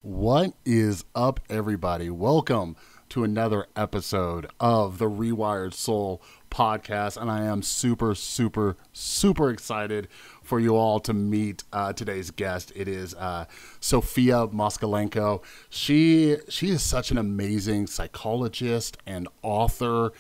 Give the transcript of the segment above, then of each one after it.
What is up, everybody? Welcome to another episode of the Rewired Soul podcast, and I am super excited for you all to meet today's guest. It is Sophia Moskalenko. She is such an amazing psychologist and author,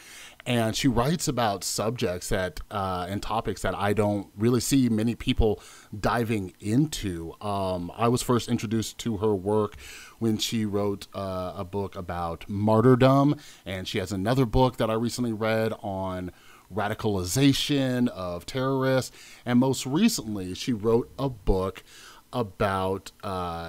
and she writes about subjects that and topics that I don't really see many people diving into. I was first introduced to her work when she wrote a book about martyrdom, and she has another book that I recently read on radicalization of terrorists. And most recently, she wrote a book about,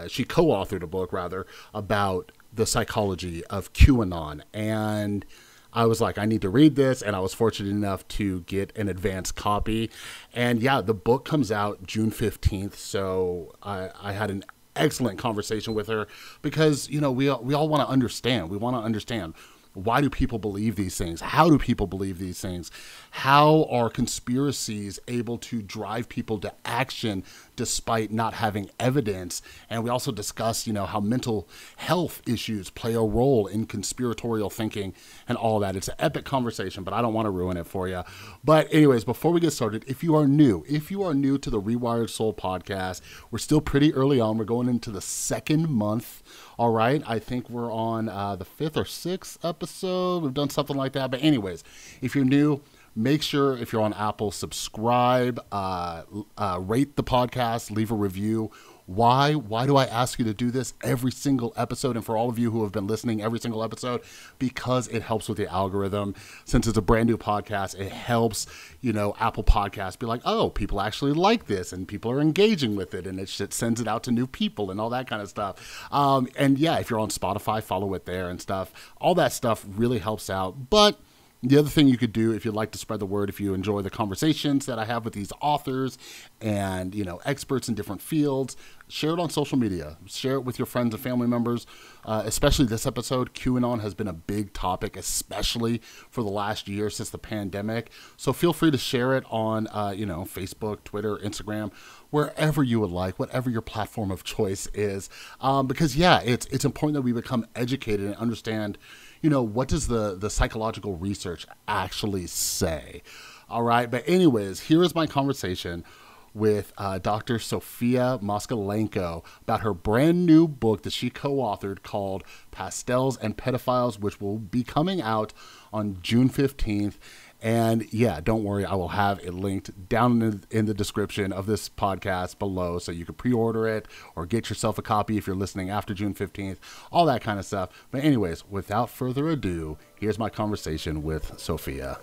she co-authored a book rather, about the psychology of QAnon. And I was like, I need to read this, and I was fortunate enough to get an advance copy. And yeah, the book comes out June 15th, so I had an excellent conversation with her because, you know, we all want to understand. We want to understand, why do people believe these things? How do people believe these things? How are conspiracies able to drive people to action despite not having evidence? And we also discuss, you know, how mental health issues play a role in conspiratorial thinking and all that. It's an epic conversation, but I don't want to ruin it for you. But anyways, before we get started, if you are new to the Rewired Soul podcast, we're still pretty early on. We're going into the second month. All right. I think we're on the fifth or sixth episode. We've done something like that. But anyways, if you're new, make sure if you're on Apple, subscribe, rate the podcast, leave a review. Why do I ask you to do this every single episode? And for all of you who have been listening every single episode, because it helps with the algorithm. Since it's a brand new podcast, it helps, you know, Apple Podcasts be like, oh, people actually like this and people are engaging with it, and it sends it out to new people and all that kind of stuff. And yeah, if you're on Spotify, follow it there and stuff. All that stuff really helps out. But the other thing you could do, if you'd like to spread the word, if you enjoy the conversations that I have with these authors and, you know, experts in different fields, share it on social media. Share it with your friends and family members. Especially this episode, QAnon has been a big topic, especially for the last year since the pandemic. So feel free to share it on, you know, Facebook, Twitter, Instagram, wherever you would like, whatever your platform of choice is. Because, yeah, it's important that we become educated and understand, you know, what does the psychological research actually say? All right. But anyways, here is my conversation with Dr. Sophia Moskalenko about her brand new book that she co-authored called Pastels and Pedophiles, which will be coming out on June 15th. And yeah, don't worry, I will have it linked down in the description of this podcast below, so you can pre-order it or get yourself a copy if you're listening after June 15th, all that kind of stuff. But anyways, without further ado, here's my conversation with Sophia.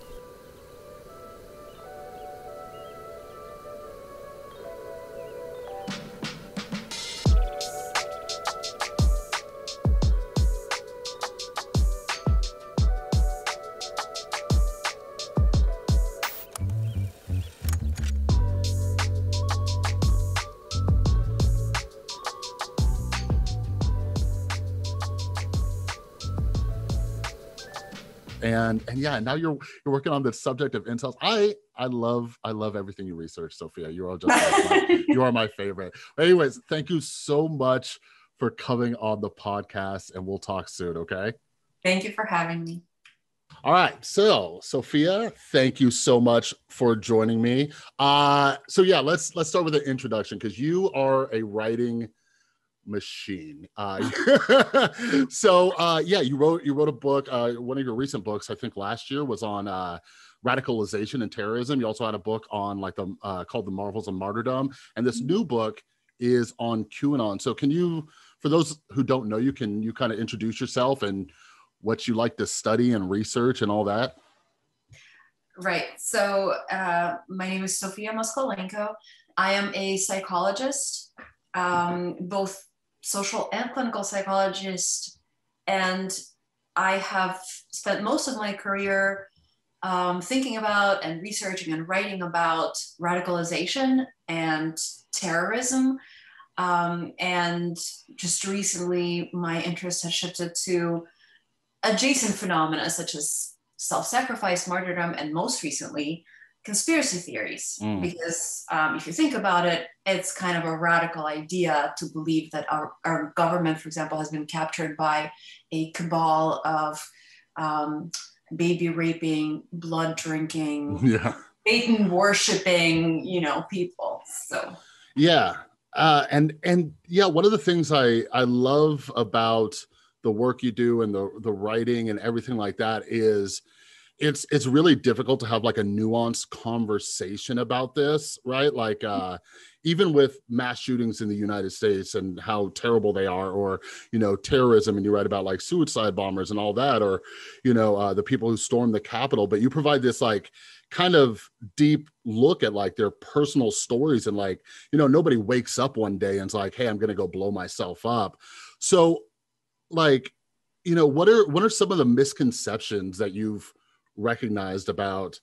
And yeah, now you're working on the subject of incels. I love everything you research, Sophia. You are just you are my favorite. But anyways, thank you so much for coming on the podcast, and we'll talk soon. Okay. Thank you for having me. All right. So Sophia, thank you so much for joining me. So yeah, let's start with an introduction, because you are a writing machine. Yeah, you wrote a book. One of your recent books, I think last year, was on radicalization and terrorism. You also had a book on like the called The Marvels of Martyrdom, and this new book is on QAnon. So can you, for those who don't know you, can you kind of introduce yourself and what you like to study and research and all that? Right. So my name is Sophia Moskalenko. I am a psychologist, both social and clinical psychologist, and I have spent most of my career thinking about and researching and writing about radicalization and terrorism. And just recently, my interest has shifted to adjacent phenomena such as self-sacrifice, martyrdom, and most recently, conspiracy theories, because if you think about it, it's kind of a radical idea to believe that our government, for example, has been captured by a cabal of baby raping, blood drinking, Satan worshiping, people. So and yeah, one of the things I love about the work you do and the writing and everything like that is it's really difficult to have like a nuanced conversation about this, right? Like even with mass shootings in the United States and how terrible they are, or terrorism, and you write about like suicide bombers and all that, or the people who stormed the Capitol, but you provide this like kind of deep look at like their personal stories, and like nobody wakes up one day and is like, hey, I'm gonna go blow myself up. So like what are some of the misconceptions that you've recognized about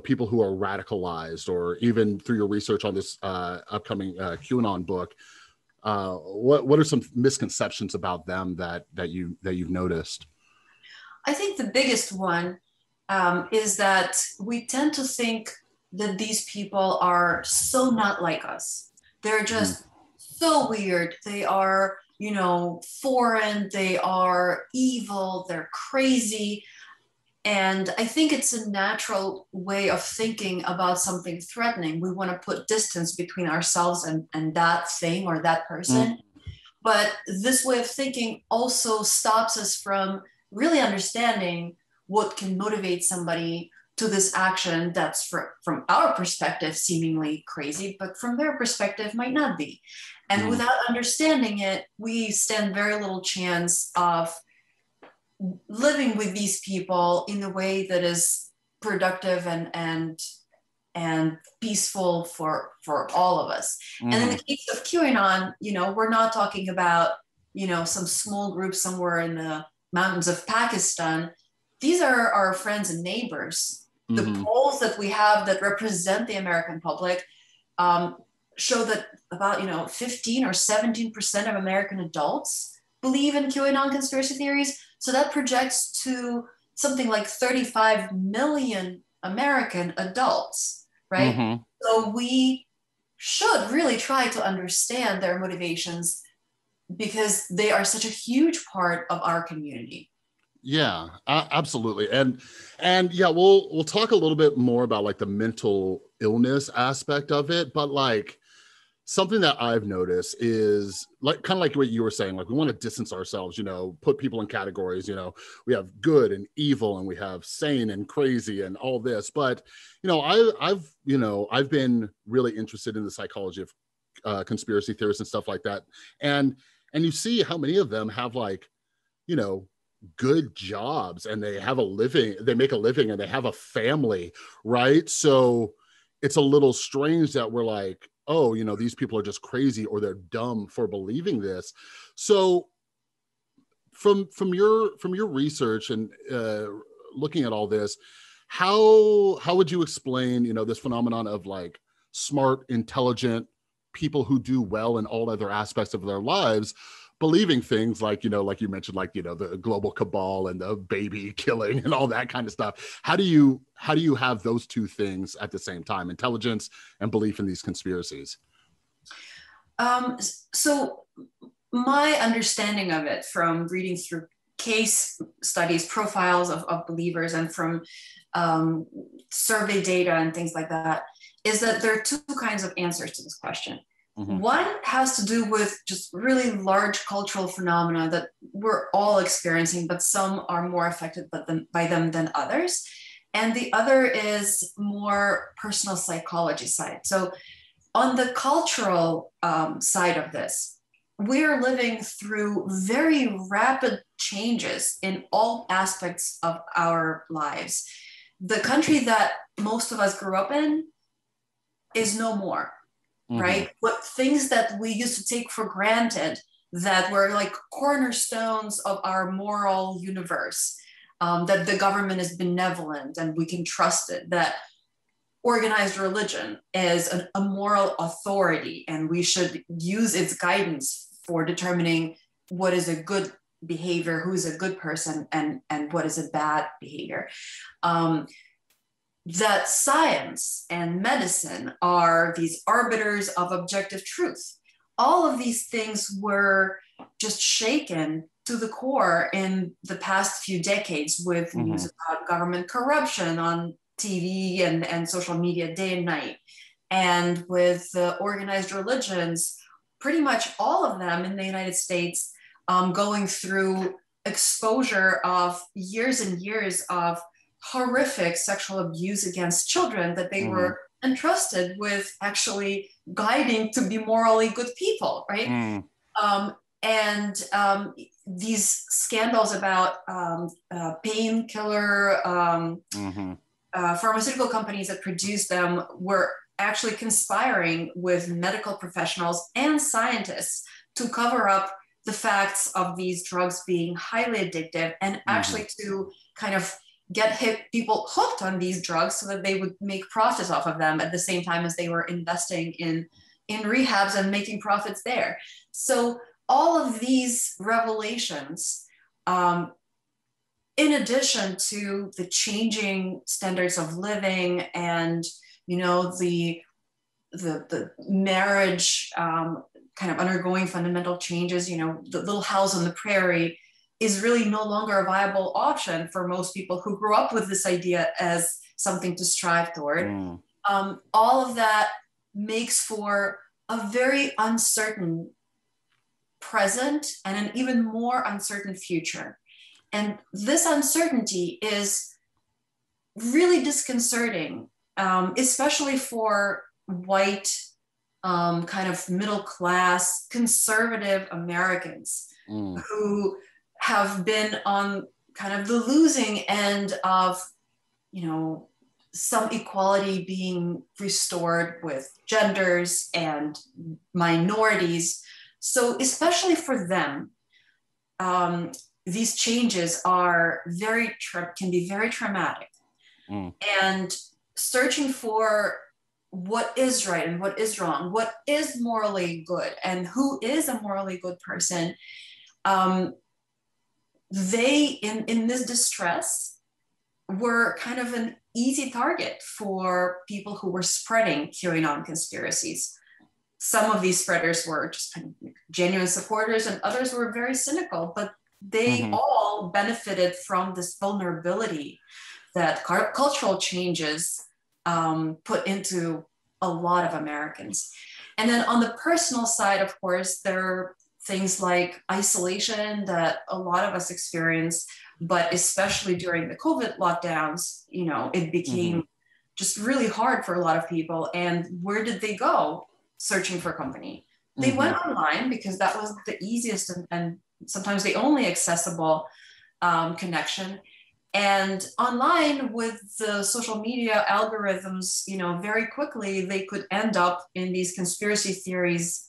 people who are radicalized, or even through your research on this upcoming QAnon book, what are some misconceptions about them that you've noticed? I think the biggest one is that we tend to think that these people are so not like us. They're just so weird. They are foreign, they are evil, they're crazy. And I think it's a natural way of thinking about something threatening. We want to put distance between ourselves and that thing or that person. But this way of thinking also stops us from really understanding what can motivate somebody to this action that's from our perspective seemingly crazy, but from their perspective might not be. And without understanding it, we stand very little chance of living with these people in a way that is productive and peaceful for all of us. And in the case of QAnon, we're not talking about some small group somewhere in the mountains of Pakistan. These are our friends and neighbors. The polls that we have that represent the American public show that about 15 or 17% of American adults believe in QAnon conspiracy theories. So that projects to something like 35 million American adults, right? So we should really try to understand their motivations, because they are such a huge part of our community. Yeah, absolutely. And yeah, we'll talk a little bit more about like the mental illness aspect of it, but like something that I've noticed is like kind of like what you were saying, like we want to distance ourselves, put people in categories, we have good and evil, and we have sane and crazy and all this. But, I've been really interested in the psychology of conspiracy theorists and stuff like that. And you see how many of them have like, good jobs, and they have a living, they make a living, and they have a family, right? So it's a little strange that we're like, oh, these people are just crazy, or they're dumb for believing this. So from your research and looking at all this, how would you explain, this phenomenon of like smart, intelligent people who do well in all other aspects of their lives believing things like, like you mentioned, like, the global cabal and the baby killing and all that kind of stuff. How do you have those two things at the same time, intelligence and belief in these conspiracies? So my understanding of it from reading through case studies, profiles of believers, and from survey data and things like that, is that there are two kinds of answers to this question. One has to do with just really large cultural phenomena that we're all experiencing, but some are more affected by them than others. And the other is more personal psychology side. So on the cultural side of this, we're living through very rapid changes in all aspects of our lives. The country that most of us grew up in is no more. Right? What things that we used to take for granted that were like cornerstones of our moral universe, that the government is benevolent and we can trust it, that organized religion is a moral authority and we should use its guidance for determining what is a good behavior, who's a good person, and what is a bad behavior. that science and medicine are these arbiters of objective truth. All of these things were just shaken to the core in the past few decades with news about government corruption on TV and social media day and night, and with organized religions, pretty much all of them in the United States going through exposure of years and years of horrific sexual abuse against children that they were entrusted with actually guiding to be morally good people, right? These scandals about painkiller pharmaceutical companies that produce them were actually conspiring with medical professionals and scientists to cover up the facts of these drugs being highly addictive, and actually to kind of get people hooked on these drugs so that they would make profits off of them at the same time as they were investing in rehabs and making profits there. So all of these revelations, in addition to the changing standards of living and, you know, the marriage kind of undergoing fundamental changes, you know, the little house on the prairie is really no longer a viable option for most people who grew up with this idea as something to strive toward. All of that makes for a very uncertain present and an even more uncertain future. And this uncertainty is really disconcerting, especially for white, kind of middle class, conservative Americans who have been on kind of the losing end of, you know, some equality being restored with genders and minorities. So especially for them, these changes are can be very traumatic. And searching for what is right and what is wrong, what is morally good and who is a morally good person, they, in this distress, were kind of an easy target for people who were spreading QAnon conspiracies. Some of these spreaders were just kind of genuine supporters, and others were very cynical, but they all benefited from this vulnerability that cultural changes put into a lot of Americans. And then on the personal side, of course, there are things like isolation that a lot of us experience, but especially during the COVID lockdowns, you know, it became just really hard for a lot of people. And where did they go searching for company? They went online because that was the easiest and sometimes the only accessible connection. And online, with the social media algorithms, you know, very quickly they could end up in these conspiracy theories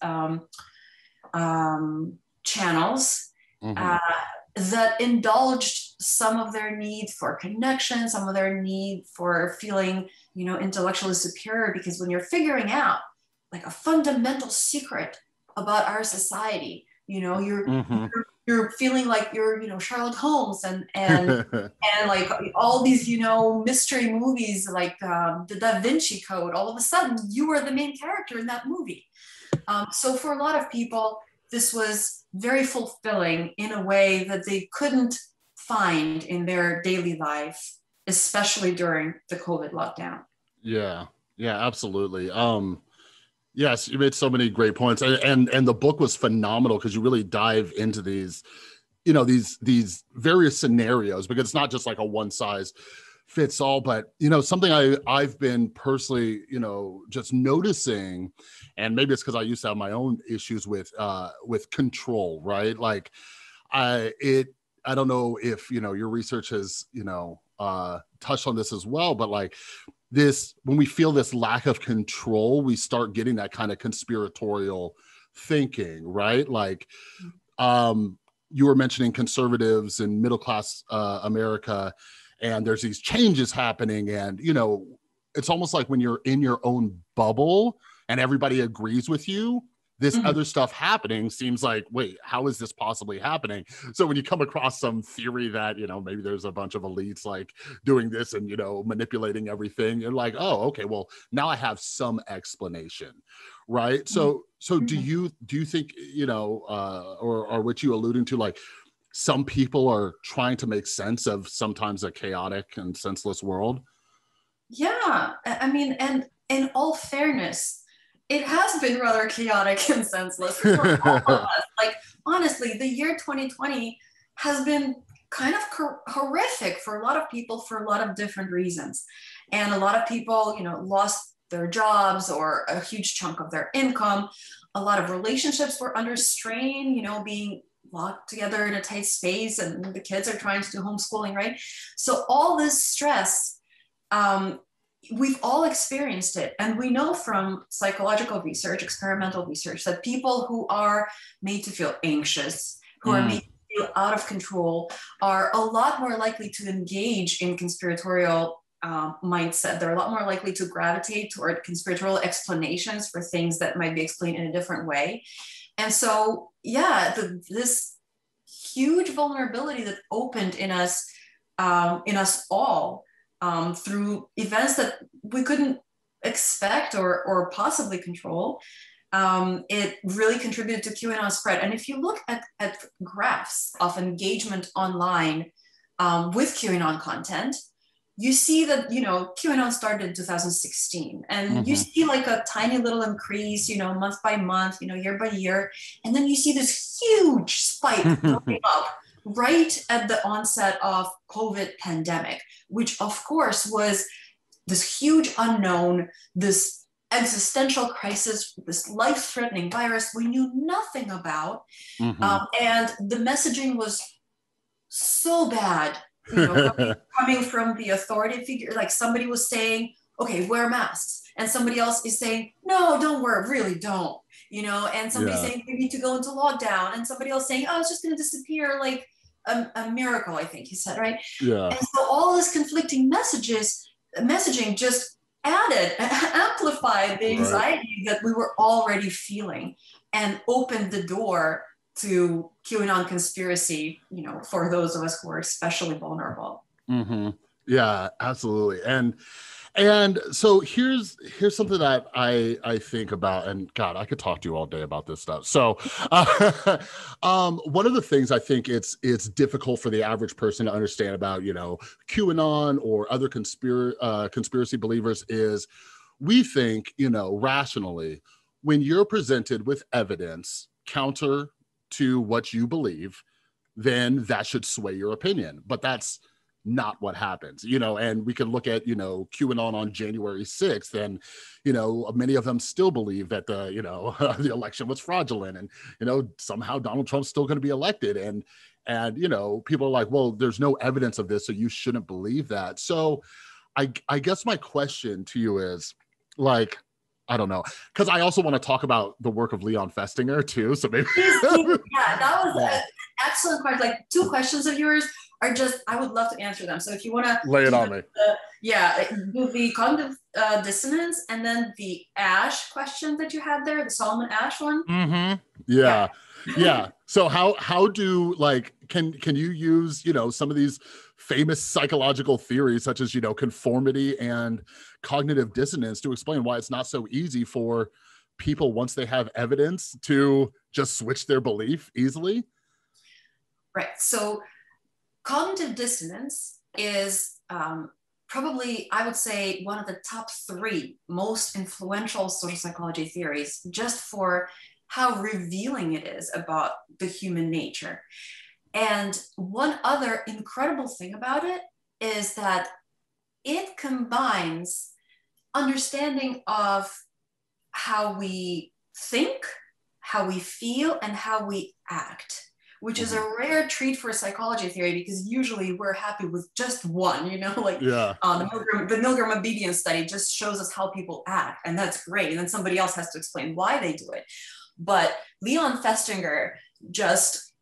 channels that indulged some of their need for connection, some of their need for feeling, you know, intellectually superior. Because when you're figuring out like a fundamental secret about our society, you know, you're feeling like you're, you know, Sherlock Holmes and like all these, you know, mystery movies like the Da Vinci Code. All of a sudden, you are the main character in that movie. So for a lot of people, this was very fulfilling in a way that they couldn't find in their daily life, especially during the COVID lockdown. Yeah, absolutely. Yes, you made so many great points, and the book was phenomenal because you really dive into these, you know, these various scenarios, because it's not just like a one size fits all, but, you know, something I've been personally, you know, just noticing, and maybe it's because I used to have my own issues with control, right? Like I don't know if, you know, your research has, you know, touched on this as well, but like this, when we feel this lack of control, we start getting that kind of conspiratorial thinking, right? Like you were mentioning conservatives and middle class America, and there's these changes happening, and, you know, it's almost like when you're in your own bubble and everybody agrees with you, this other stuff happening seems like, wait, how is this possibly happening? So when you come across some theory that, maybe there's a bunch of elites like doing this and, manipulating everything, you're like, oh, okay, well, now I have some explanation, right? So do you think, or what you alluding to, like, some people are trying to make sense of sometimes a chaotic and senseless world? Yeah, I mean, and in all fairness, it has been rather chaotic and senseless for all of us. Like, honestly, the year 2020 has been kind of horrific for a lot of people for a lot of different reasons. And a lot of people, lost their jobs or a huge chunk of their income. A lot of relationships were under strain, being locked together in a tight space, and the kids are trying to do homeschooling, right? So all this stress, we've all experienced it. And we know from psychological research, experimental research, that people who are made to feel anxious, who are made to feel out of control, are a lot more likely to engage in conspiratorial mindset. They're a lot more likely to gravitate toward conspiratorial explanations for things that might be explained in a different way. And so, yeah, this huge vulnerability that opened in us all, through events that we couldn't expect or possibly control, it really contributed to QAnon spread. And if you look at graphs of engagement online with QAnon content, you see that, QAnon started in 2016, and you see like a tiny little increase, month by month, year by year. And then you see this huge spike coming up right at the onset of COVID pandemic, which of course was this huge unknown, this existential crisis, this life-threatening virus we knew nothing about. And the messaging was so bad, coming from the authority figure. Like, somebody was saying, okay, wear masks. And somebody else is saying, no, don't wear, really don't, and somebody saying we need to go into lockdown. And somebody else saying, oh, it's just going to disappear like a miracle, I think he said, right? Yeah. And so all this conflicting messaging just amplified the anxiety that we were already feeling, and opened the door to QAnon conspiracy, for those of us who are especially vulnerable. Yeah, absolutely. And so here's something that I think about, and God, I could talk to you all day about this stuff. So one of the things I think it's difficult for the average person to understand about, QAnon or other conspiracy believers is, we think, rationally, when you're presented with evidence counter to what you believe, then that should sway your opinion. But that's not what happens, and we can look at, QAnon on January 6th, and, many of them still believe that the, the election was fraudulent, and, somehow Donald Trump's still going to be elected. And, people are like, well, there's no evidence of this, so you shouldn't believe that. So I guess my question to you is, like, I don't know, because I also want to talk about the work of Leon Festinger too. So maybe. Yeah, that was an excellent question. Like, 2 questions of yours are just, I would love to answer them. So if you want to lay it on me. Do the cognitive dissonance, and then the Ash question that you had there, the Solomon Ash one. Yeah. So how do, like, can you use, some of these famous psychological theories such as, conformity and cognitive dissonance to explain why it's not so easy for people, once they have evidence, to just switch their belief easily? Right. So cognitive dissonance is probably, I would say, one of the top 3 most influential social psychology theories, just for how revealing it is about the human nature. And one other incredible thing about it is that it combines understanding of how we think, how we feel, and how we act, which is a rare treat for psychology theory, because usually we're happy with just one, the Milgram obedience study just shows us how people act, and that's great. And then somebody else has to explain why they do it. But Leon Festinger just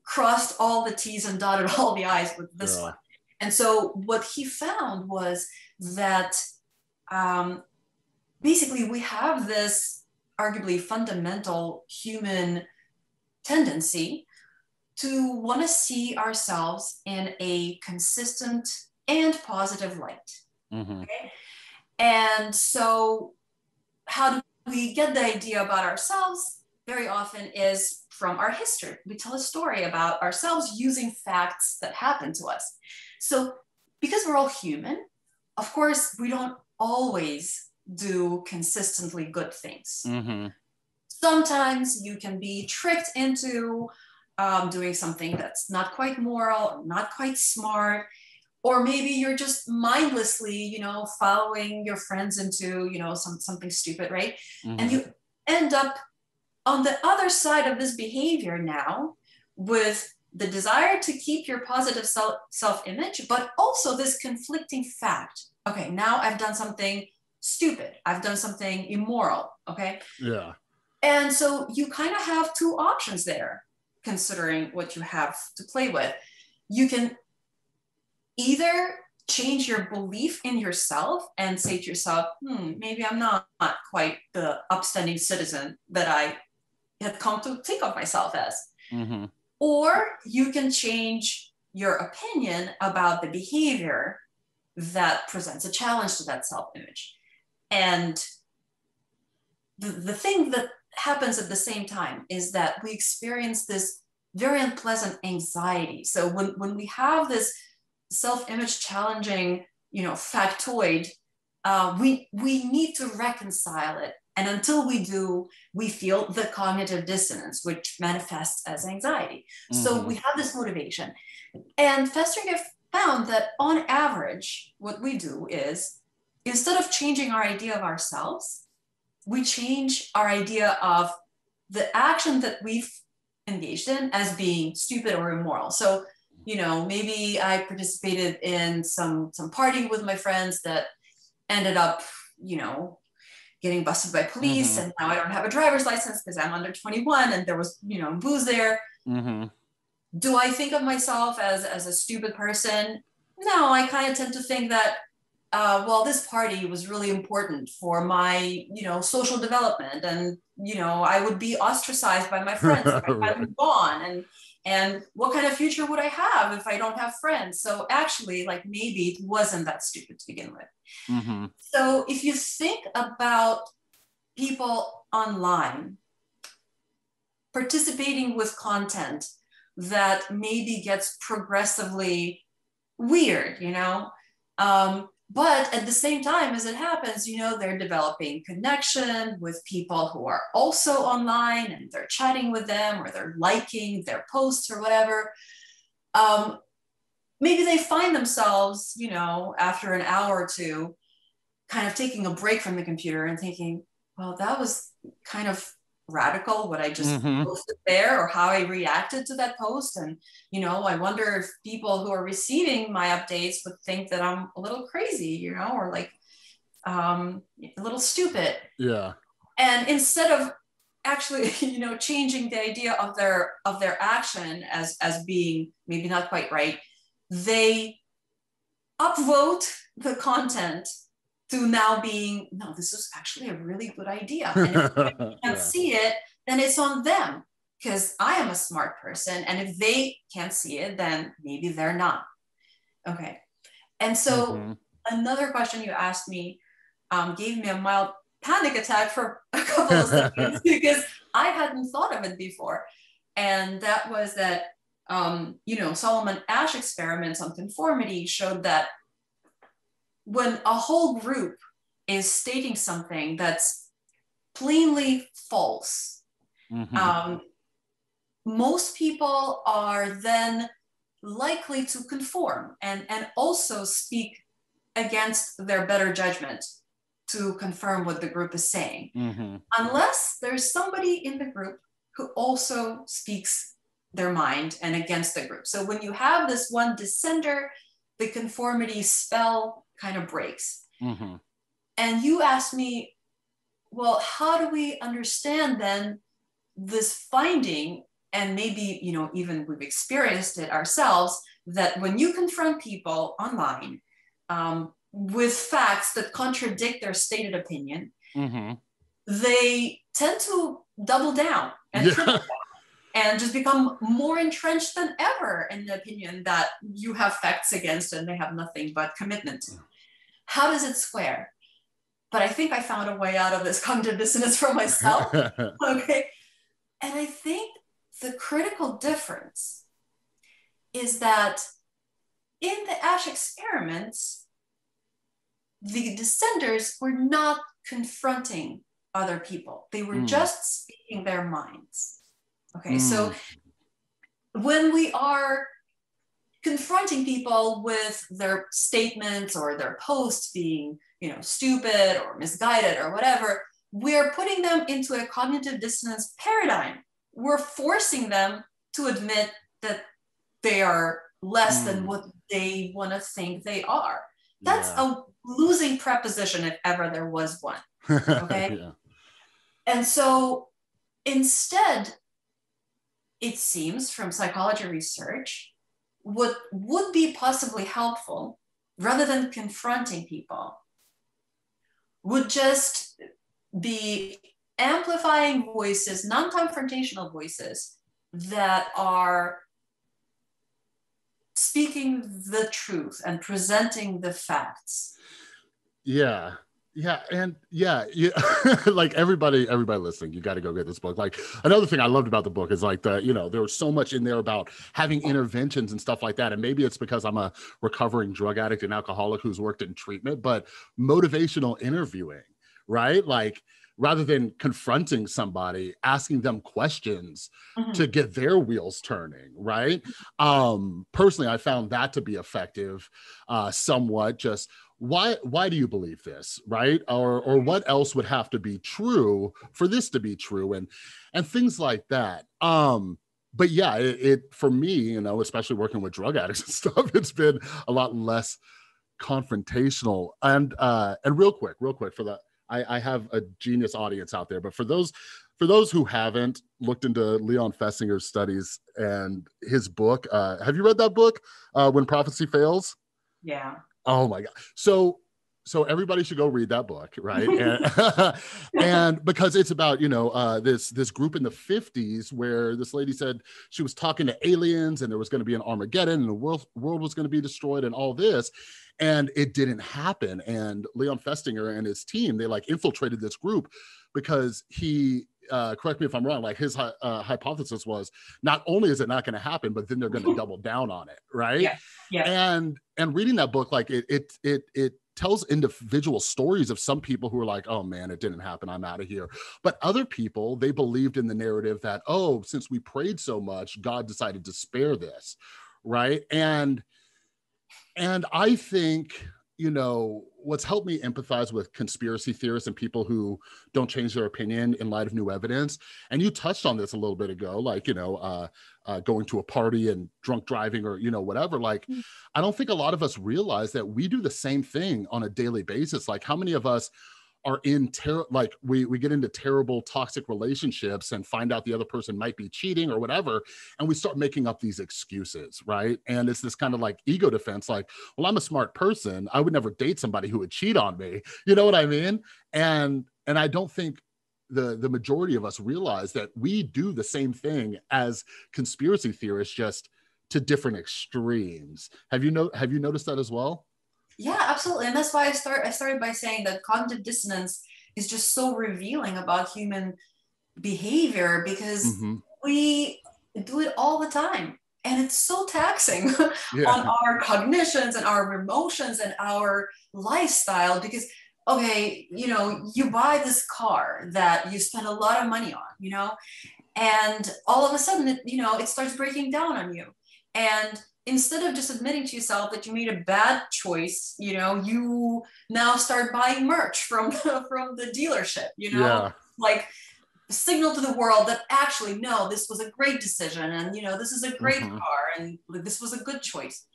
crossed all the T's and dotted all the I's with this one. And so what he found was that basically we have this arguably fundamental human tendency to want to see ourselves in a consistent and positive light. Mm-hmm. Okay? And so how do we get the idea about ourselves? Very often is from our history. We tell a story about ourselves using facts that happen to us. So because we're all human, of course, we don't always do consistently good things. Mm-hmm. Sometimes you can be tricked into doing something that's not quite moral, not quite smart, or maybe you're just mindlessly, following your friends into, something stupid, right? Mm-hmm. And you end up on the other side of this behavior now with the desire to keep your positive self-image, but also this conflicting fact. Okay, now I've done something stupid. I've done something immoral, okay? Yeah. And so you kind of have two options there, considering what you have to play with. You can either change your belief in yourself and say to yourself, maybe I'm not quite the upstanding citizen that I had come to think of myself as. Mm-hmm. Or you can change your opinion about the behavior that presents a challenge to that self-image. And the thing that happens at the same time is that we experience this very unpleasant anxiety. So when we have this self-image challenging, factoid, we need to reconcile it. And until we do, we feel the cognitive dissonance, which manifests as anxiety. Mm-hmm. So we have this motivation. And Festinger found that on average, what we do is, instead of changing our idea of ourselves, we change our idea of the action that we've engaged in as being stupid or immoral. So, maybe I participated in some party with my friends that ended up, getting busted by police. Mm-hmm. And now I don't have a driver's license because I'm under 21 and there was, booze there. Mm-hmm. Do I think of myself as a stupid person? No, I kind of tend to think that, this party was really important for my, social development. And, I would be ostracized by my friends if I hadn't gone. And what kind of future would I have if I don't have friends? So actually, maybe it wasn't that stupid to begin with. Mm-hmm. So if you think about people online participating with content that maybe gets progressively weird, but at the same time as it happens, they're developing connection with people who are also online and they're chatting with them or they're liking their posts or whatever. Maybe they find themselves, after an hour or two, kind of taking a break from the computer and thinking, well, that was kind of radical, what I just mm-hmm. posted there, or how I reacted to that post. And, I wonder if people who are receiving my updates would think that I'm a little crazy, or a little stupid. Yeah. And instead of actually, changing the idea of their action as being maybe not quite right, they upvote the content to now being, no, this is actually a really good idea. And if they can't see it, then it's on them, because I am a smart person. And if they can't see it, then maybe they're not. Okay. And so mm-hmm. another question you asked me gave me a mild panic attack for a couple of seconds because I hadn't thought of it before. And that was that, Solomon Asch experiments on conformity showed that when a whole group is stating something that's plainly false, mm-hmm. Most people are then likely to conform and also speak against their better judgment to confirm what the group is saying, mm-hmm. unless there's somebody in the group who also speaks their mind and against the group. So when you have this one dissenter, the conformity spell kind of breaks. Mm-hmm. And you asked me, well, how do we understand then this finding? And maybe, even we've experienced it ourselves, that when you confront people online with facts that contradict their stated opinion, mm-hmm. they tend to double down and Yeah. triple down and just become more entrenched than ever in the opinion that you have facts against and they have nothing but commitment. How does it square? But I think I found a way out of this cognitive dissonance for myself. Okay. And I think the critical difference is that in the Ash experiments, the dissenters were not confronting other people. They were just speaking their minds. Okay, so when we are confronting people with their statements or their posts being, stupid or misguided or whatever, we're putting them into a cognitive dissonance paradigm. We're forcing them to admit that they are less than what they want to think they are. That's a losing preposition if ever there was one. Okay. Yeah. And so instead, it seems from psychology research, what would be possibly helpful, rather than confronting people, would just be amplifying voices, non-confrontational voices that are speaking the truth and presenting the facts. Yeah. Yeah. And yeah. Like everybody listening, you got to go get this book. Like another thing I loved about the book is like there was so much in there about having interventions and stuff like that. And maybe it's because I'm a recovering drug addict and alcoholic who's worked in treatment, but motivational interviewing, right? Like rather than confronting somebody, asking them questions to get their wheels turning, right? Personally, I found that to be effective somewhat. Just why do you believe this, right? Or what else would have to be true for this to be true, and things like that. But yeah, it for me, especially working with drug addicts and stuff, it's been a lot less confrontational. And real quick for that, I have a genius audience out there, but for those who haven't looked into Leon Fessinger's studies and his book, have you read that book, When Prophecy Fails? Yeah. Oh my God. So everybody should go read that book, right? And, and because it's about, this group in the 50s where this lady said she was talking to aliens and there was going to be an Armageddon and the world was going to be destroyed and all this. And it didn't happen. And Leon Festinger and his team, they like infiltrated this group because he, correct me if I'm wrong, like his hypothesis was not only is it not going to happen, but then they're going to double down on it, right? Yeah. Yeah. And reading that book, like it tells individual stories of some people who are like, oh man, it didn't happen, I'm out of here. But other people, they believed in the narrative that, oh, since we prayed so much, God decided to spare this, right? And I think, what's helped me empathize with conspiracy theorists and people who don't change their opinion in light of new evidence. And you touched on this a little bit ago, like, going to a party and drunk driving or, whatever. Like, I don't think a lot of us realize that we do the same thing on a daily basis. Like how many of us are in like we get into terrible toxic relationships and find out the other person might be cheating or whatever, and we start making up these excuses, right? And it's this kind of like ego defense, like, well, I'm a smart person, I would never date somebody who would cheat on me, you know what I mean? And I don't think the majority of us realize that we do the same thing as conspiracy theorists, just to different extremes. Have you noticed that as well? Yeah, absolutely. And that's why I started by saying that cognitive dissonance is just so revealing about human behavior, because we do it all the time. And it's so taxing on our cognitions and our emotions and our lifestyle, because, okay, you buy this car that you spend a lot of money on, and all of a sudden, it starts breaking down on you. And instead of just admitting to yourself that you made a bad choice, you now start buying merch from the dealership, like signal to the world that actually, no, this was a great decision. And, this is a great car and this was a good choice.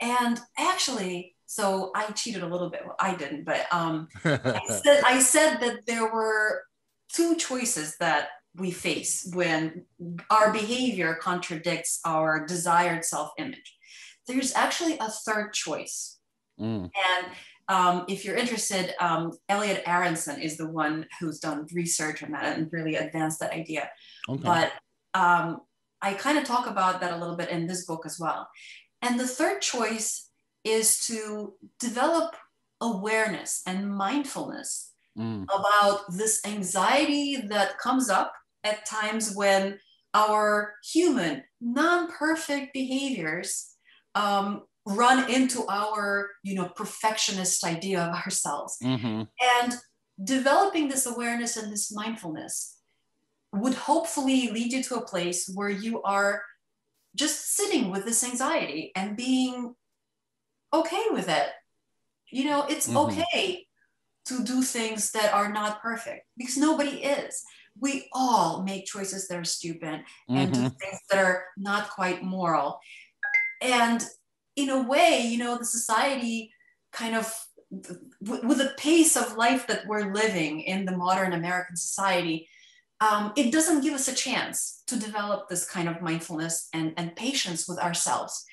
And actually, so I cheated a little bit. Well, I didn't, but I said that there were two choices that we face when our behavior contradicts our desired self-image. There's actually a third choice. And If you're interested, Elliot Aronson is the one who's done research on that and really advanced that idea. Okay. But I kind of talk about that a little bit in this book as well. And the third choice is to develop awareness and mindfulness about this anxiety that comes up at times when our human, non-perfect behaviors run into our, perfectionist idea of ourselves. Mm-hmm. And developing this awareness and this mindfulness would hopefully lead you to a place where you are just sitting with this anxiety and being okay with it. It's okay to do things that are not perfect, because nobody is. We all make choices that are stupid and do things that are not quite moral. And in a way, the society kind of, with the pace of life that we're living in the modern American society, it doesn't give us a chance to develop this kind of mindfulness and patience with ourselves.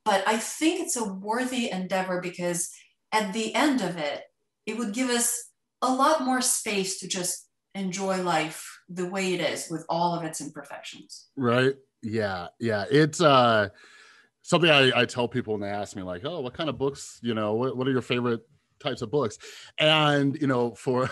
But I think it's a worthy endeavor, because at the end of it, it would give us a lot more space to just enjoy life the way it is, with all of its imperfections. Right. Yeah. Yeah. It's something I tell people when they ask me, like, oh, what kind of books, what are your favorite types of books? And, for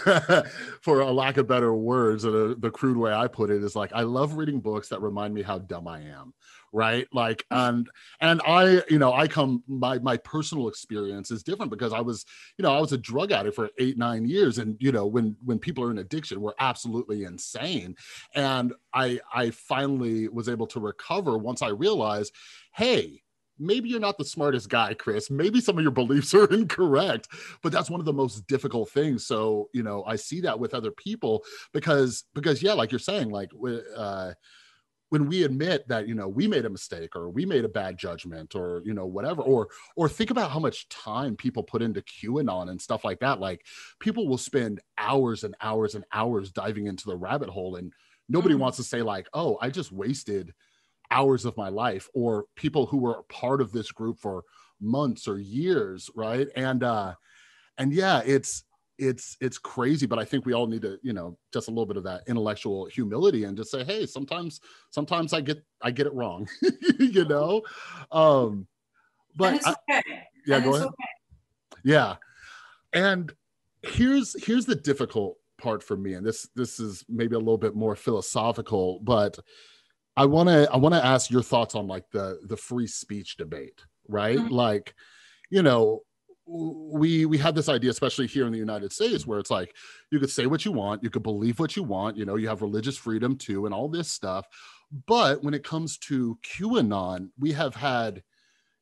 for a lack of better words, the crude way I put it is like, I love reading books that remind me how dumb I am. Right. Like, and I come, my personal experience is different, because I was a drug addict for 8-9 years. And, when people are in addiction, we're absolutely insane. And I finally was able to recover once I realized, hey, maybe you're not the smartest guy, Chris. Maybe some of your beliefs are incorrect, but that's one of the most difficult things. So, I see that with other people, because yeah, like you're saying, like, when we admit that, we made a mistake, or we made a bad judgment, or, whatever, or think about how much time people put into QAnon and stuff like that. Like, people will spend hours and hours and hours diving into the rabbit hole, and nobody wants to say, like, oh, I just wasted hours of my life, or people who were part of this group for months or years. Right. And yeah, it's crazy, but I think we all need to, just a little bit of that intellectual humility, and just say, hey, sometimes I get it wrong, but and it's okay. Yeah, and go it's ahead. Okay. Yeah. And here's the difficult part for me. And this is maybe a little bit more philosophical, but I want to ask your thoughts on, like, the free speech debate, right? Like, we have this idea, especially here in the United States, where it's like, you could say what you want, you could believe what you want, you have religious freedom too, and all this stuff. But when it comes to QAnon, we have had,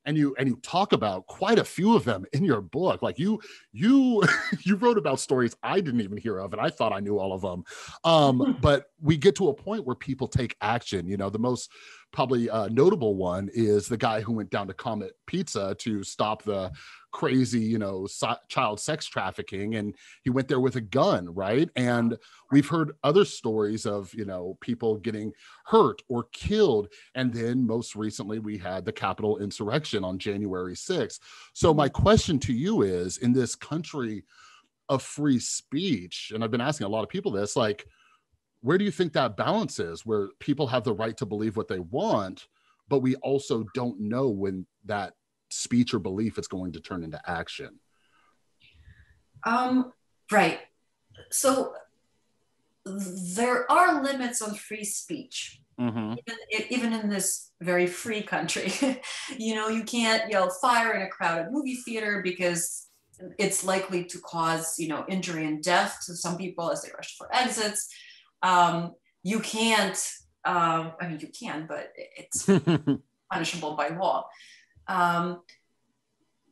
and you talk about quite a few of them in your book. Like, you you wrote about stories I didn't even hear of, and I thought I knew all of them. But we get to a point where people take action. The most probably notable one is the guy who went down to Comet Pizza to stop the crazy, child sex trafficking, and he went there with a gun, right? And we've heard other stories of, people getting hurt or killed. And then most recently, we had the Capitol insurrection on January 6th. So my question to you is, in this country of free speech, and I've been asking a lot of people this, like, where do you think that balance is, where people have the right to believe what they want, but we also don't know when that speech or belief is going to turn into action? Right. So there are limits on free speech, even in this very free country. You can't yell fire in a crowded movie theater, because it's likely to cause, injury and death to some people as they rush for exits. You can't, you can, but it's punishable by law.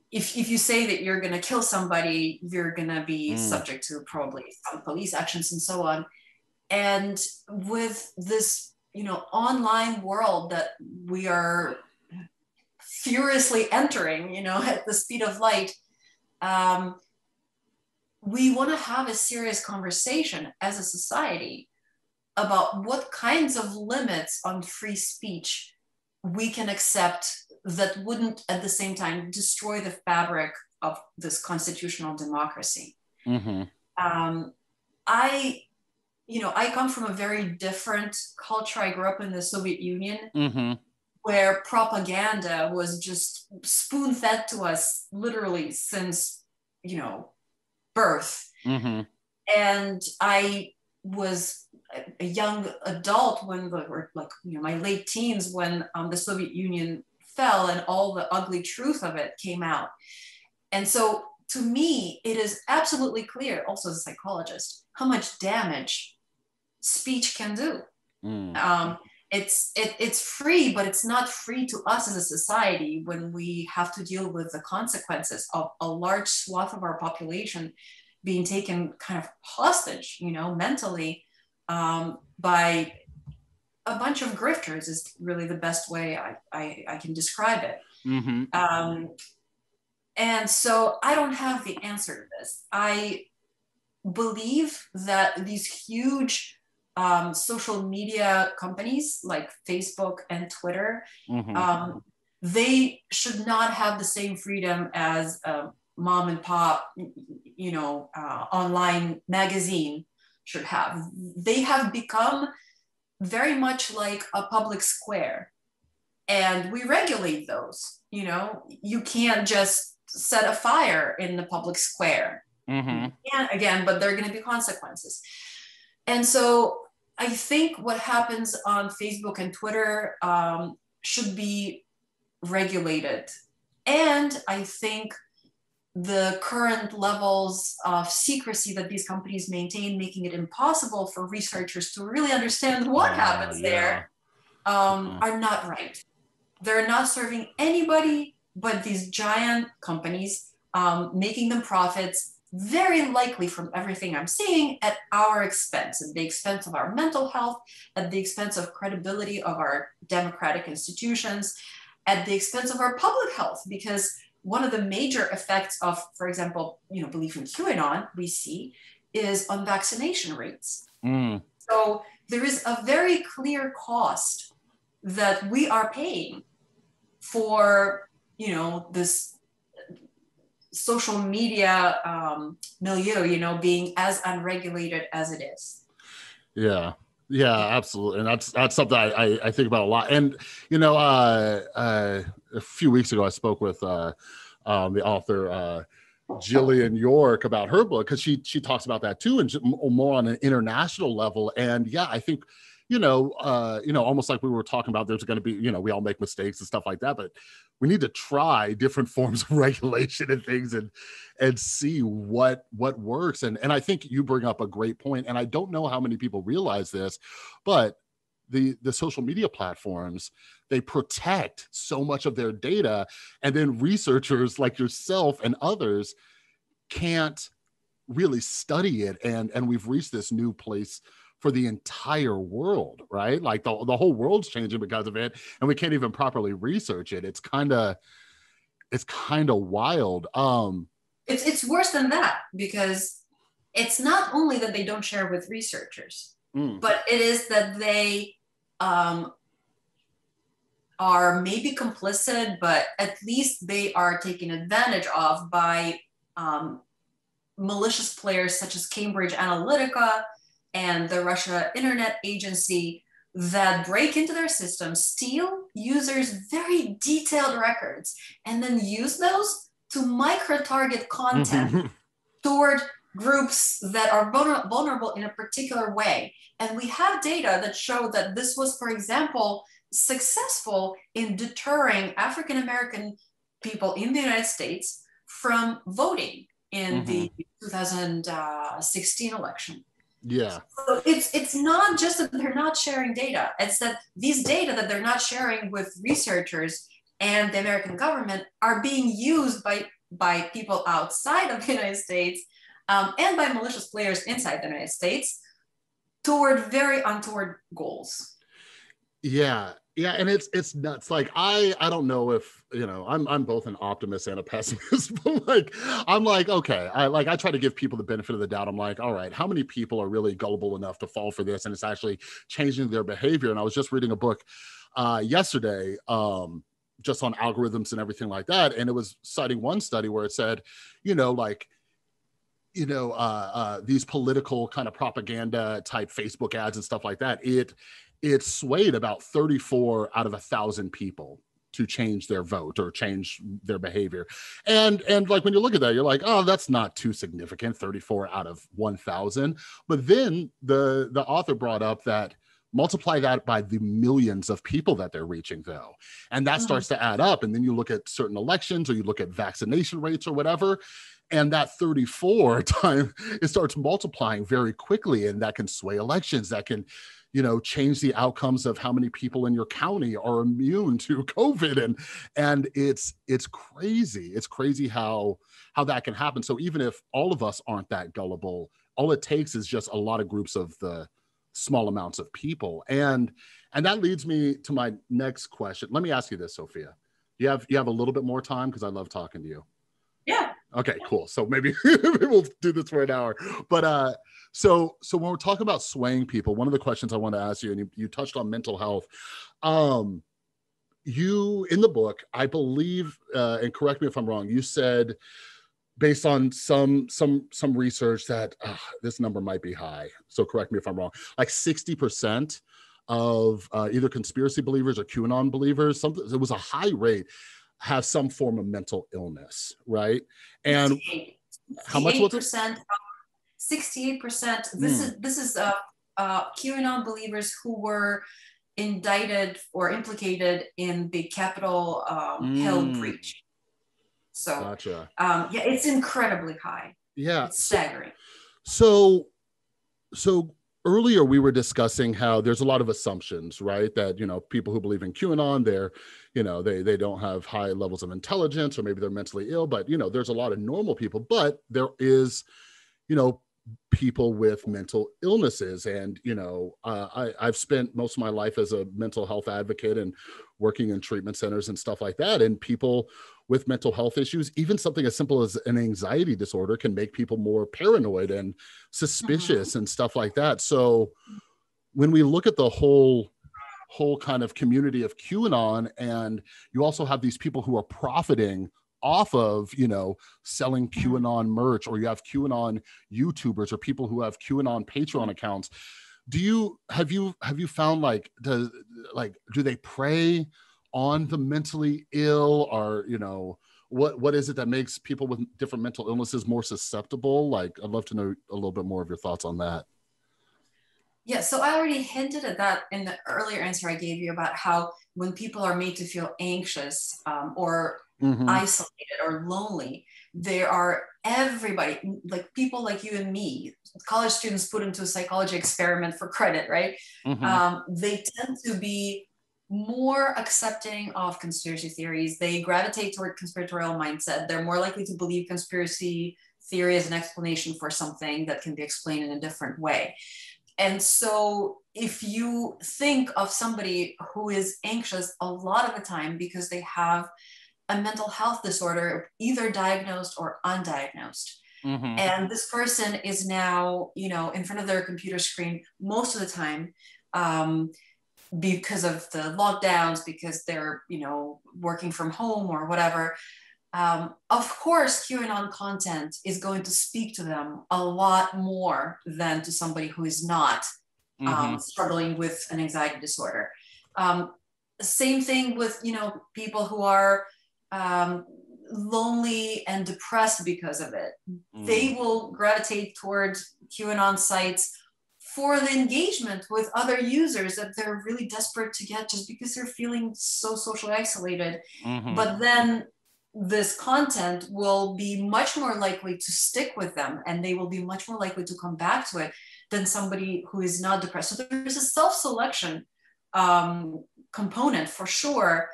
If you say that you're going to kill somebody, you're going to be subject to probably some police actions and so on. And with this, online world that we are furiously entering, at the speed of light, we want to have a serious conversation as a society about what kinds of limits on free speech we can accept that wouldn't at the same time destroy the fabric of this constitutional democracy. Mm-hmm. I come from a very different culture. I grew up in the Soviet Union, Mm-hmm. where propaganda was just spoon fed to us literally since, birth. Mm-hmm. And I was a young adult my late teens when the Soviet Union fell and all the ugly truth of it came out. And so to me, it is absolutely clear, also as a psychologist, how much damage speech can do. It's free, but it's not free to us as a society when we have to deal with the consequences of a large swath of our population being taken kind of hostage, mentally, by a bunch of grifters is really the best way I can describe it. Mm-hmm. And so I don't have the answer to this. I believe that these huge social media companies like Facebook and Twitter, Mm-hmm. they should not have the same freedom as mom and pop, online magazine should have. They have become very much like a public square, and we regulate those. You can't just set a fire in the public square. Mm-hmm. And again, but there are going to be consequences. And so I think what happens on Facebook and Twitter should be regulated. And I think the current levels of secrecy that these companies maintain, making it impossible for researchers to really understand what happens there, are not right. They're not serving anybody but these giant companies, making them profits, very likely from everything I'm seeing, at our expense, at the expense of our mental health, at the expense of credibility of our democratic institutions, at the expense of our public health, because one of the major effects of, for example, belief in QAnon we see is on vaccination rates. So there is a very clear cost that we are paying for, this social media milieu, being as unregulated as it is. Yeah, absolutely. And that's something I think about a lot. And, a few weeks ago, I spoke with the author, Jillian York, about her book, because she talks about that too, and more on an international level. And yeah, I think, almost like we were talking about, there's going to be, we all make mistakes and stuff like that, but we need to try different forms of regulation and things and see what works. And I think you bring up a great point. And I don't know how many people realize this, but the social media platforms, they protect so much of their data, and then researchers like yourself and others can't really study it. And we've reached this new place for the entire world, right? Like the whole world's changing because of it, and we can't even properly research it. It's kind of wild. It's worse than that, because it's not only that they don't share with researchers, but it is that they are maybe complicit, but at least they are taken advantage of by malicious players such as Cambridge Analytica and the Russia Internet Agency, that break into their system, steal users' very detailed records, and then use those to micro-target content toward groups that are vulnerable in a particular way. And we have data that show that this was, for example, successful in deterring African-American people in the United States from voting in the 2016 election. Yeah. So it's not just that they're not sharing data. It's that these data that they're not sharing with researchers and the American government are being used by people outside of the United States, and by malicious players inside the United States toward very untoward goals. Yeah. And it's nuts. Like, I don't know if, I'm both an optimist and a pessimist, but I'm like, okay, I try to give people the benefit of the doubt. I'm like, all right, how many people are really gullible enough to fall for this? And it's actually changing their behavior. And I was just reading a book yesterday, just on algorithms and everything like that. And it was citing one study where it said, like, these political kind of propaganda type Facebook ads and stuff like that, it swayed about 34 out of 1,000 people to change their vote or change their behavior. And like, when you look at that, you're like, oh, that's not too significant, 34 out of 1,000. But then the author brought up that multiply that by the millions of people that they're reaching, though. And that starts to add up. And then you look at certain elections, or you look at vaccination rates or whatever, and that 34 time, it starts multiplying very quickly. And that can sway elections. That can, change the outcomes of how many people in your county are immune to COVID. And it's crazy. It's crazy how that can happen. So even if all of us aren't that gullible, all it takes is just a lot of groups of the small amounts of people. And that leads me to my next question. Let me ask you this, Sophia. You have a little bit more time, because I love talking to you. Yeah. Okay, cool. So maybe we'll do this for an hour. But so when we're talking about swaying people, one of the questions I want to ask you, and you touched on mental health. You, in the book, I believe, and correct me if I'm wrong, you said, based on some research, that this number might be high, so correct me if I'm wrong, like 60% of either conspiracy believers or QAnon believers, it was a high rate, have some form of mental illness, right? And 68, how much was it? 68%. This is QAnon believers who were indicted or implicated in the Capitol Hill breach. So, gotcha. Yeah, it's incredibly high. Yeah, it's staggering. So earlier we were discussing how there's a lot of assumptions, right? That, people who believe in QAnon, they don't have high levels of intelligence, or maybe they're mentally ill, but, there's a lot of normal people, but there is, people with mental illnesses. And, I've spent most of my life as a mental health advocate and working in treatment centers and stuff like that. And people with mental health issues, even something as simple as an anxiety disorder, can make people more paranoid and suspicious and stuff like that. So when we look at the whole kind of community of QAnon, and you also have these people who are profiting off of, selling QAnon merch, or you have QAnon YouTubers, or people who have QAnon Patreon accounts. Have you found, like, do they prey on the mentally ill, or, what is it that makes people with different mental illnesses more susceptible? Like, I'd love to know a little bit more of your thoughts on that. Yeah, so I already hinted at that in the earlier answer I gave you about how when people are made to feel anxious or isolated or lonely, there are everybody, like people like you and me, college students put into a psychology experiment for credit, right? They tend to be more accepting of conspiracy theories. They gravitate toward conspiratorial mindset. They're more likely to believe conspiracy theory as an explanation for something that can be explained in a different way. And so if you think of somebody who is anxious a lot of the time because they have a mental health disorder, either diagnosed or undiagnosed, and this person is now, in front of their computer screen most of the time, because of the lockdowns, because they're, working from home or whatever, of course, QAnon content is going to speak to them a lot more than to somebody who is not struggling with an anxiety disorder. Same thing with, people who are lonely and depressed because of it. They will gravitate towards QAnon sites for the engagement with other users that they're really desperate to get, just because they're feeling so socially isolated. But then this content will be much more likely to stick with them, and they will be much more likely to come back to it than somebody who is not depressed. So there's a self-selection component for sure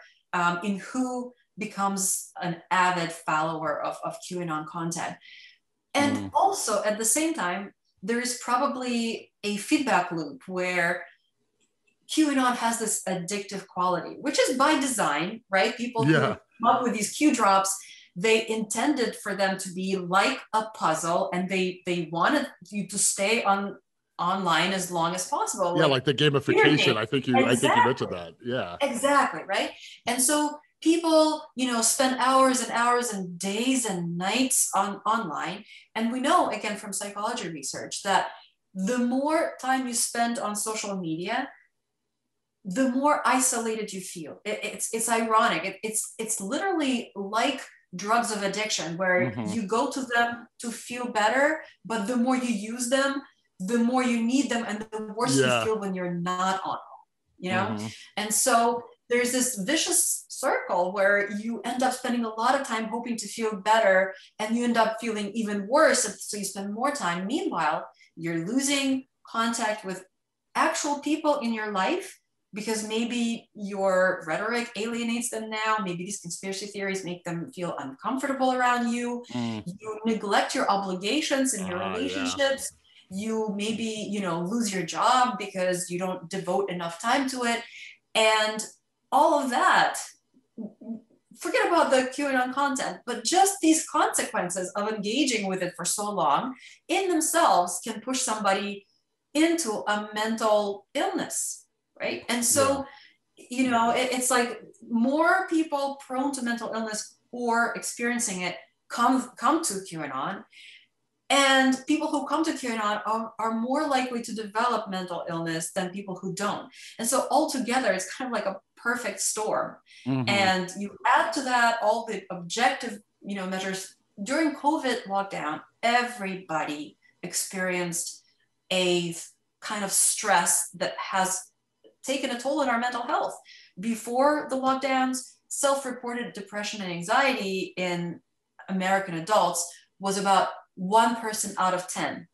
in who becomes an avid follower of QAnon content. And also at the same time, there is probably a feedback loop where QAnon has this addictive quality, which is by design, right? People who come up with these Q drops, they intended for them to be like a puzzle, and they wanted you to stay online as long as possible. Yeah, like the gamification. I think you mentioned that. Yeah. Exactly, right? And so people, spend hours and hours and days and nights online. And we know, again, from psychology research, that the more time you spend on social media, the more isolated you feel. It's ironic. It's literally like drugs of addiction, where you go to them to feel better, but the more you use them, the more you need them, and the worse you feel when you're not on them, And so there's this vicious circle where you end up spending a lot of time hoping to feel better, and you end up feeling even worse, so you spend more time. Meanwhile, you're losing contact with actual people in your life, because maybe your rhetoric alienates them now. Maybe these conspiracy theories make them feel uncomfortable around you. You neglect your obligations in your relationships. You maybe, lose your job because you don't devote enough time to it. And all of that, forget about the QAnon content, but just these consequences of engaging with it for so long in themselves can push somebody into a mental illness. Right. And so, it's like more people prone to mental illness or experiencing it come to QAnon. And people who come to QAnon are more likely to develop mental illness than people who don't. And so altogether, it's kind of like a perfect storm. And you add to that all the objective, measures. During COVID lockdown, everybody experienced a kind of stress that has taken a toll on our mental health. Before the lockdowns, self-reported depression and anxiety in American adults was about 1 person out of 10.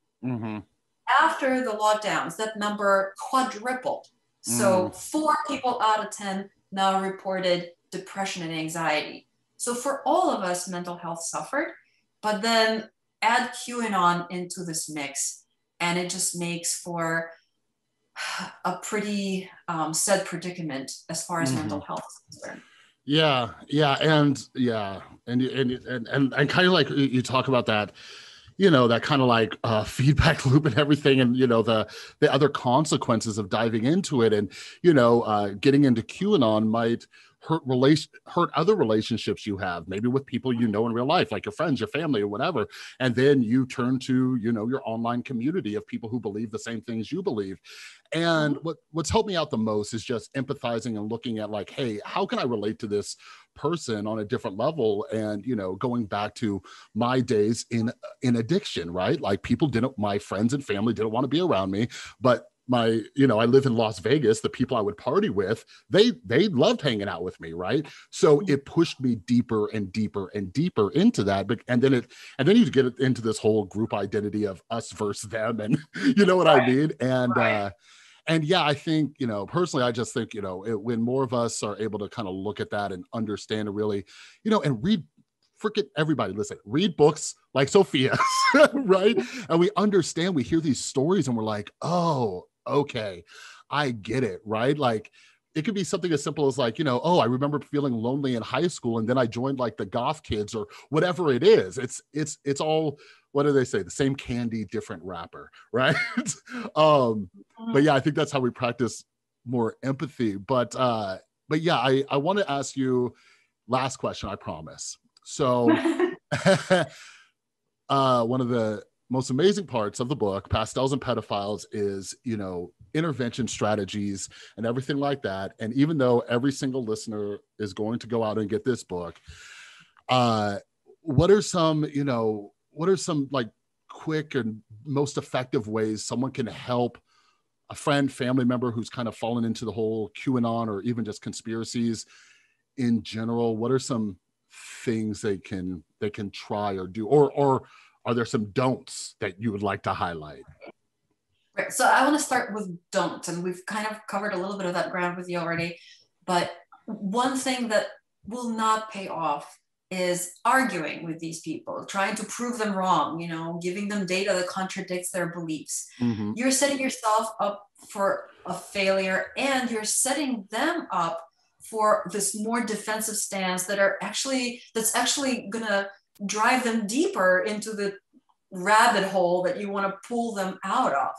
After the lockdowns, that number quadrupled. So 4 people out of 10 now reported depression and anxiety. So for all of us, mental health suffered, but then add QAnon into this mix, and it just makes for a pretty sad predicament as far as mental health is concerned. And kind of like you talk about that, that kind of like feedback loop and everything, and the other consequences of diving into it, and getting into QAnon might hurt other relationships you have, maybe with people in real life, like your friends, your family, or whatever. And then you turn to your online community of people who believe the same things you believe. And what's helped me out the most is just empathizing and looking at, like, hey, how can I relate to this person on a different level? And going back to my days in addiction, right? Like, my friends and family didn't want to be around me, but I live in Las Vegas. The people I would party with, they loved hanging out with me, right? So it pushed me deeper and deeper and deeper into that. But and then you get into this whole group identity of us versus them, and what I mean. And I think, personally, I just think, when more of us are able to kind of look at that and understand it really, and read, forget everybody, listen, read books like Sophia, right? And we understand, we hear these stories and we're like, oh, okay, I get it, right? Like, it could be something as simple as like, I remember feeling lonely in high school, and then I joined like the goth kids or whatever it is. It's all, what do they say? The same candy, different wrapper, right? But I think that's how we practice more empathy. But I want to ask you last question, I promise. So one of the most amazing parts of the book, Pastels and Pedophiles, is, intervention strategies and everything like that. And even though every single listener is going to go out and get this book, what are some like quick and most effective ways someone can help a friend, family member who's kind of fallen into the whole QAnon or even just conspiracies in general? What are some things they can try or do, or are there some don'ts that you would like to highlight? Right. So I want to start with don'ts, and we've kind of covered a little bit of that ground with you already. But one thing that will not pay off is arguing with these people, trying to prove them wrong, giving them data that contradicts their beliefs. You're setting yourself up for a failure, and you're setting them up for this more defensive stance that's actually gonna drive them deeper into the rabbit hole that you want to pull them out of.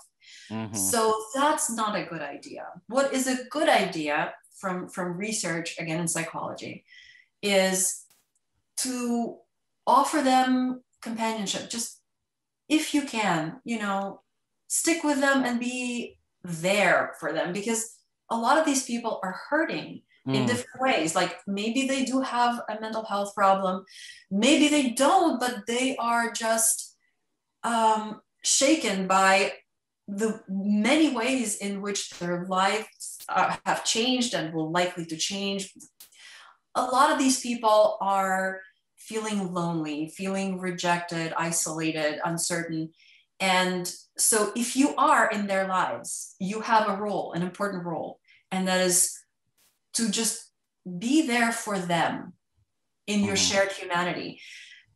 So that's not a good idea. What is a good idea from research, again, in psychology, is to offer them companionship. Just if you can, stick with them and be there for them, because a lot of these people are hurting in different ways. Like maybe they do have a mental health problem, maybe they don't, but they are just shaken by the many ways in which their lives have changed and will likely to change. A lot of these people are feeling lonely, feeling rejected, isolated, uncertain. And so if you are in their lives, you have a role, an important role, and that is to just be there for them in your shared humanity.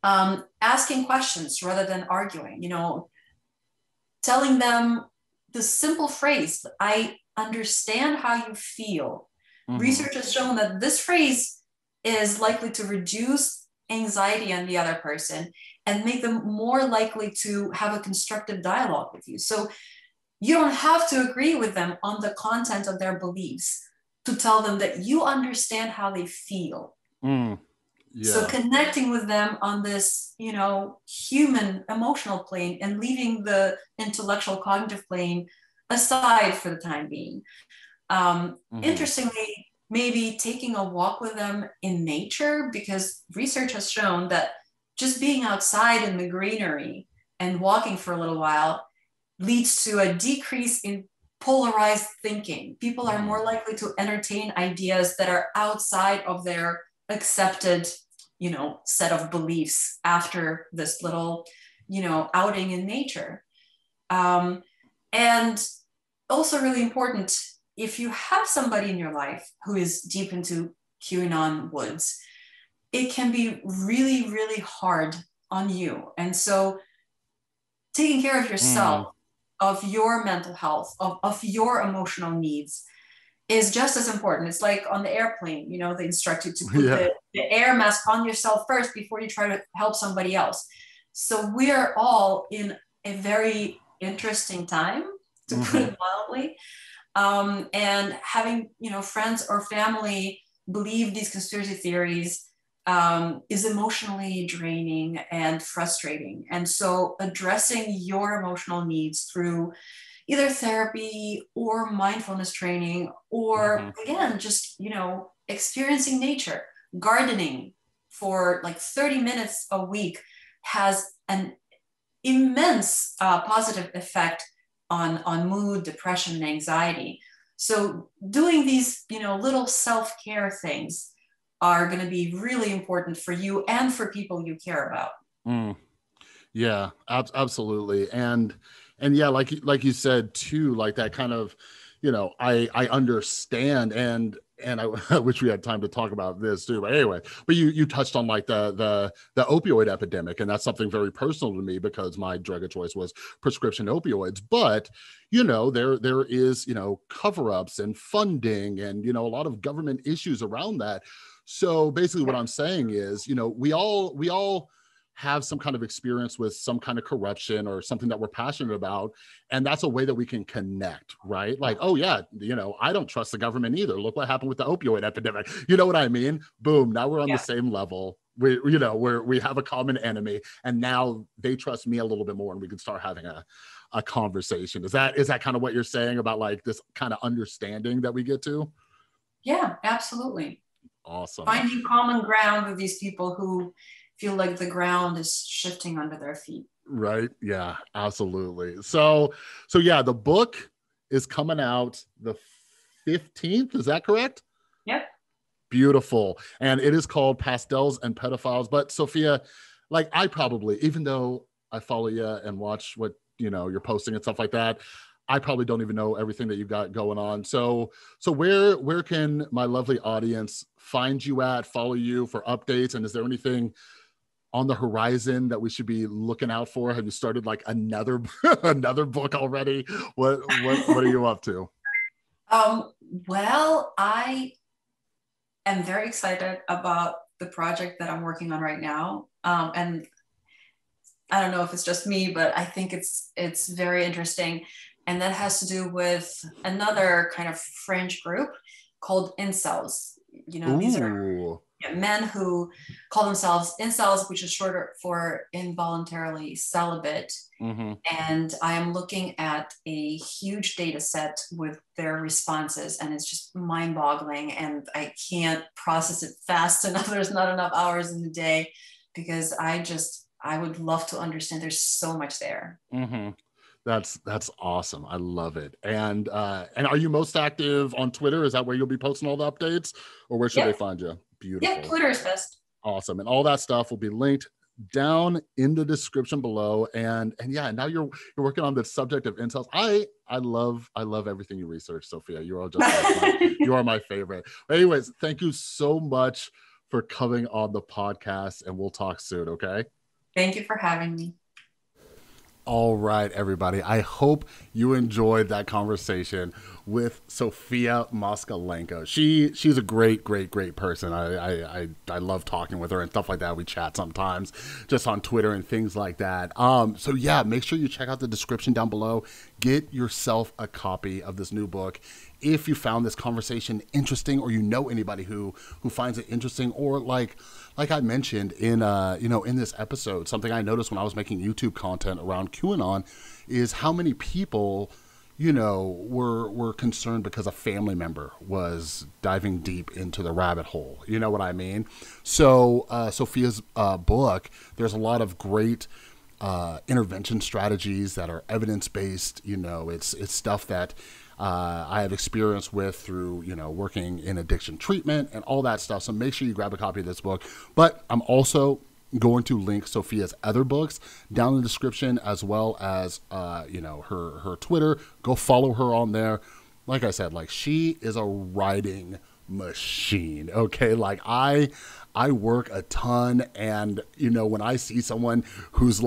Asking questions rather than arguing, telling them the simple phrase, I understand how you feel. Research has shown that this phrase is likely to reduce anxiety on the other person and make them more likely to have a constructive dialogue with you. So you don't have to agree with them on the content of their beliefs to tell them that you understand how they feel. Yeah. So connecting with them on this, human emotional plane and leaving the intellectual cognitive plane aside for the time being. Interestingly, maybe taking a walk with them in nature, because research has shown that just being outside in the greenery and walking for a little while leads to a decrease in polarized thinking. People are more likely to entertain ideas that are outside of their accepted, set of beliefs after this little, outing in nature. And also really important, if you have somebody in your life who is deep into QAnon woods, it can be really, really hard on you. And so taking care of yourself, of your mental health, of your emotional needs is just as important. It's like on the airplane, they instruct you to put the air mask on yourself first before you try to help somebody else. So we're all in a very interesting time, to put it mildly. And having, friends or family believe these conspiracy theories is emotionally draining and frustrating. And so addressing your emotional needs through either therapy or mindfulness training, or again, just, experiencing nature, gardening for like 30 minutes a week has an immense positive effect on mood, depression, and anxiety. So doing these, little self-care things are going to be really important for you and for people you care about. Yeah, absolutely. And yeah, like you said too, like that kind of, I understand, and I wish we had time to talk about this too. But anyway, but you touched on like the opioid epidemic, and that's something very personal to me because my drug of choice was prescription opioids. But there is cover-ups and funding and a lot of government issues around that. So basically, what I'm saying is, we all have some kind of experience with some kind of corruption or something that we're passionate about. And that's a way that we can connect, right? Like, oh yeah, I don't trust the government either. Look what happened with the opioid epidemic. You know what I mean? Boom. Now we're on the same level. We have a common enemy, and now they trust me a little bit more, and we can start having a conversation. Is that kind of what you're saying about like this kind of understanding that we get to? Yeah, absolutely. Awesome. Finding common ground with these people who feel like the ground is shifting under their feet. Right. Yeah, absolutely. So yeah, the book is coming out the 15th. Is that correct? Yep. Beautiful. And it is called Pastels and Pedophiles. But Sophia, like I probably, even though I follow you and watch what, you're posting and stuff like that, I probably don't even know everything that you've got going on. So where can my lovely audience find you at, follow you for updates? And is there anything on the horizon that we should be looking out for? Have you started like another book already? What are you up to? Well, I am very excited about the project that I'm working on right now. And I don't know if it's just me, but I think it's very interesting. And that has to do with another kind of fringe group called incels. These are men who call themselves incels, which is shorter for involuntarily celibate. Mm-hmm. And I am looking at a huge data set with their responses, and it's just mind-boggling. And I can't process it fast enough. There's not enough hours in the day, because I would love to understand. There's so much there. Mm-hmm. That's awesome. I love it. And are you most active on Twitter? Is that where you'll be posting all the updates, or where should they find you? Beautiful. Yeah, Twitter is best. Awesome. And all that stuff will be linked down in the description below. And yeah, now you're working on the subject of incels. I love everything you research, Sophia. You are just you are my favorite. But anyways, thank you so much for coming on the podcast, and we'll talk soon. Okay. Thank you for having me. All right, everybody. I hope you enjoyed that conversation with Sophia Moskalenko. She's a great person. I love talking with her and stuff like that. We chat sometimes just on Twitter and things like that. So yeah, make sure you check out the description down below. Get yourself a copy of this new book. If you found this conversation interesting, or you know anybody who finds it interesting, or like I mentioned in in this episode, something I noticed when I was making YouTube content around QAnon is how many people were concerned because a family member was diving deep into the rabbit hole. You know what I mean? So Sophia's book, there's a lot of great intervention strategies that are evidence-based. It's stuff that I have experience with through, working in addiction treatment and all that stuff. So make sure you grab a copy of this book. But I'm also going to link Sophia's other books down in the description, as well as, her Twitter. Go follow her on there. Like I said, she is a writing machine. Okay. I work a ton, and, when I see someone who's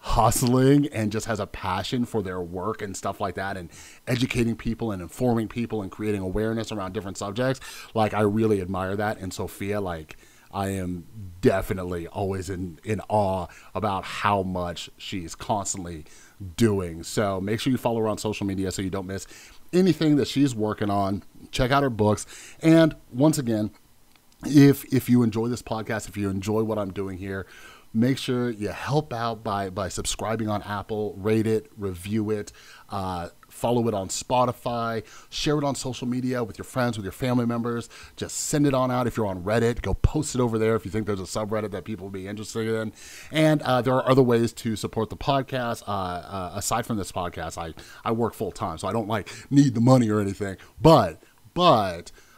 hustling and just has a passion for their work and stuff like that, and educating people and informing people and creating awareness around different subjects, I really admire that. And Sophia, I am definitely always in awe about how much she's constantly doing. So make sure you follow her on social media so you don't miss anything that she's working on. Check out her books. And once again, if you enjoy this podcast, if you enjoy what I'm doing here, make sure you help out by subscribing on Apple, rate it, review it, follow it on Spotify, share it on social media with your friends, with your family members. Just send it on out. If you're on Reddit, go post it over there if you think there's a subreddit that people will be interested in. And there are other ways to support the podcast. Aside from this podcast, I work full time, so I don't need the money or anything. But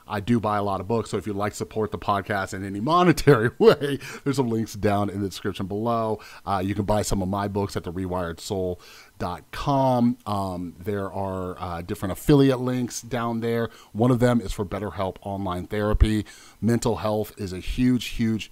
I do buy a lot of books, so if you'd like to support the podcast in any monetary way, there's some links down in the description below. You can buy some of my books at the rewiredsoul.com. There are different affiliate links down there. One of them is for BetterHelp online therapy. Mental health is a huge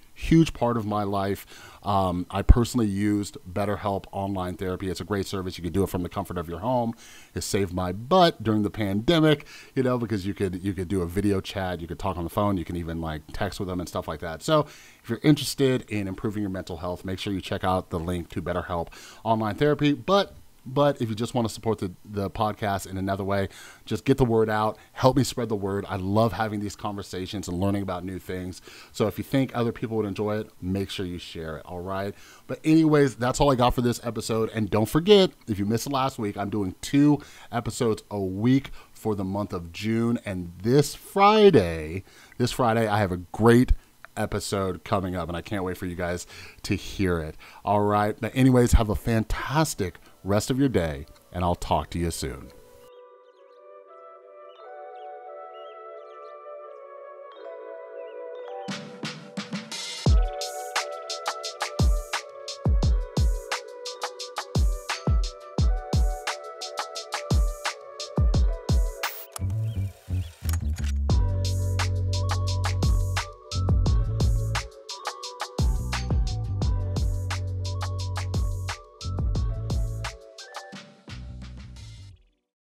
part of my life. I personally used BetterHelp online therapy. It's a great service. You can do it from the comfort of your home. It saved my butt during the pandemic, because you could do a video chat, you could talk on the phone, you can even text with them and stuff like that. So if you're interested in improving your mental health, make sure you check out the link to BetterHelp online therapy. But if you just want to support the podcast in another way, just get the word out. Help me spread the word. I love having these conversations and learning about new things. So if you think other people would enjoy it, make sure you share it. All right. But anyways, that's all I got for this episode. And don't forget, if you missed it last week, I'm doing 2 episodes a week for the month of June. And this Friday, I have a great episode coming up, and I can't wait for you guys to hear it. All right. But anyways, have a fantastic rest of your day, and I'll talk to you soon.